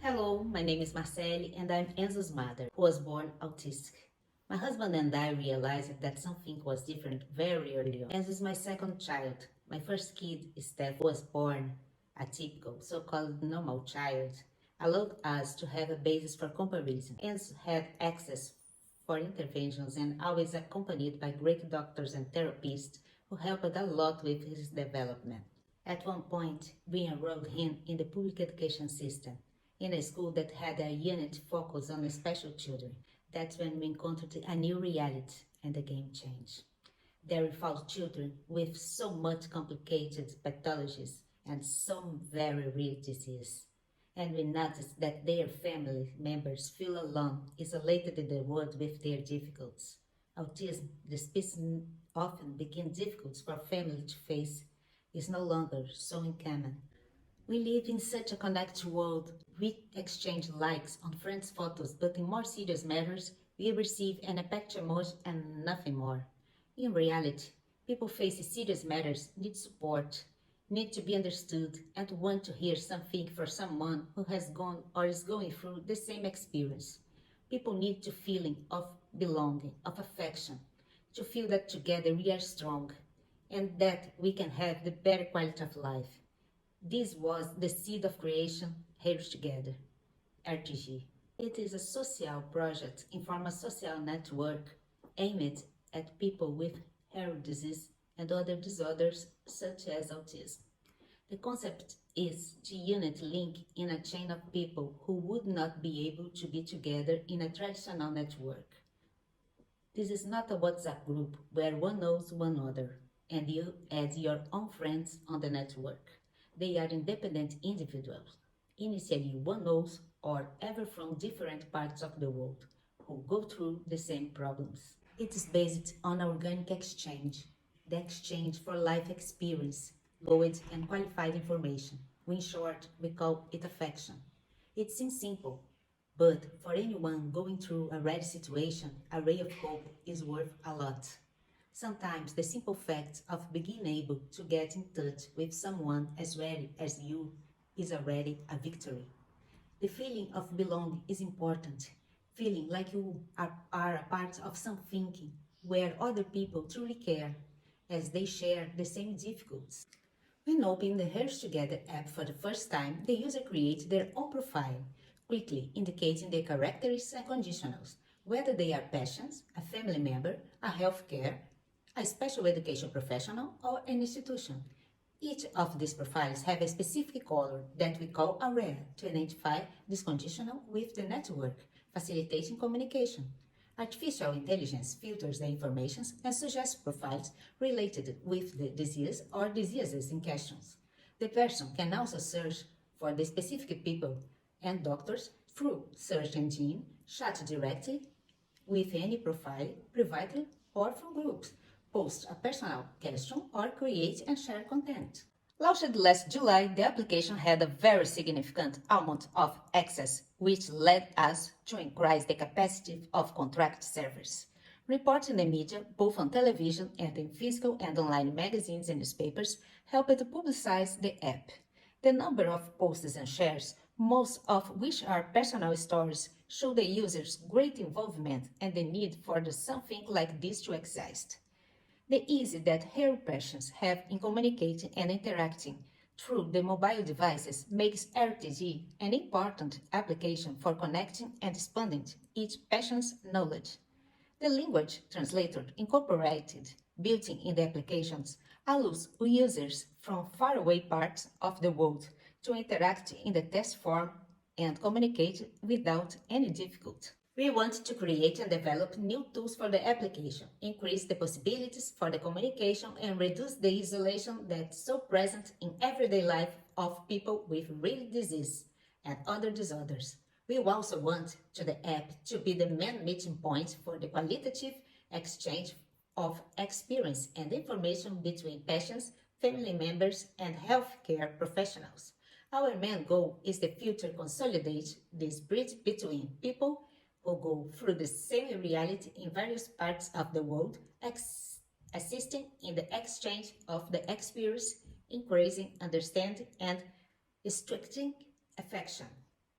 Hello, my name is Marcele and I'm Enzo's mother, who was born autistic. My husband and I realized that something was different very early on. Enzo is my second child. My first kid, Steph, was born a typical, so-called normal child, allowed us to have a basis for comparison. Enzo had access for interventions and always accompanied by great doctors and therapists who helped a lot with his development. At one point, we enrolled him in the public education system, in a school that had a unit focused on special children. That's when we encountered a new reality and the game changed. There we found children with so much complicated pathologies and some very rare disease. And we noticed that their family members feel alone, isolated in the world with their difficulties. Autism, the species often became difficult for family to face, is no longer so uncommon. We live in such a connected world. We exchange likes on friends' photos, but in more serious matters, we receive an affection emoji and nothing more. In reality, people face serious matters, need support, need to be understood, and want to hear something from someone who has gone or is going through the same experience. People need to feeling of belonging, of affection, to feel that together we are strong and that we can have the better quality of life. This was the seed of creation here together, RTG. It is a social project in form of social network aimed at people with rare disease and other disorders such as autism. The concept is to unite link in a chain of people who would not be able to be together in a traditional network. This is not a WhatsApp group where one knows one another and you add your own friends on the network. They are independent individuals, initially one knows or ever from different parts of the world, who go through the same problems. It is based on organic exchange, the exchange for life experience, fluid and qualified information. In short, we call it affection. It seems simple, but for anyone going through a rare situation, a ray of hope is worth a lot. Sometimes the simple fact of being able to get in touch with someone as rare as you is already a victory. The feeling of belonging is important, feeling like you are a part of something where other people truly care, as they share the same difficulties. When opening the Hers Together app for the first time, the user creates their own profile, quickly indicating their characteristics and conditionals, whether they are patients, a family member, a healthcare, a special education professional, or an institution. Each of these profiles have a specific color that we call a rare to identify this conditional with the network, facilitating communication. Artificial intelligence filters the information and suggests profiles related with the disease or diseases in questions. The person can also search for the specific people and doctors through search engine, chat directly with any profile, privately or from groups, post a personal question or create and share content. Launched last July, the application had a very significant amount of access, which led us to increase the capacity of contract servers. Reports in the media, both on television and in physical and online magazines and newspapers, helped to publicize the app. The number of posts and shares, most of which are personal stories, show the users' great involvement and the need for something like this to exist. The ease that her patients have in communicating and interacting through the mobile devices makes RTG an important application for connecting and expanding each patient's knowledge. The language translator incorporated built in the applications allows users from faraway parts of the world to interact in the test form and communicate without any difficulty. We want to create and develop new tools for the application, increase the possibilities for the communication, and reduce the isolation that's so present in everyday life of people with rare disease and other disorders. We also want the app to be the main meeting point for the qualitative exchange of experience and information between patients, family members, and healthcare professionals. Our main goal is the future consolidate this bridge between people who go through the same reality in various parts of the world, assisting in the exchange of the experience, increasing understanding, and strengthening affection.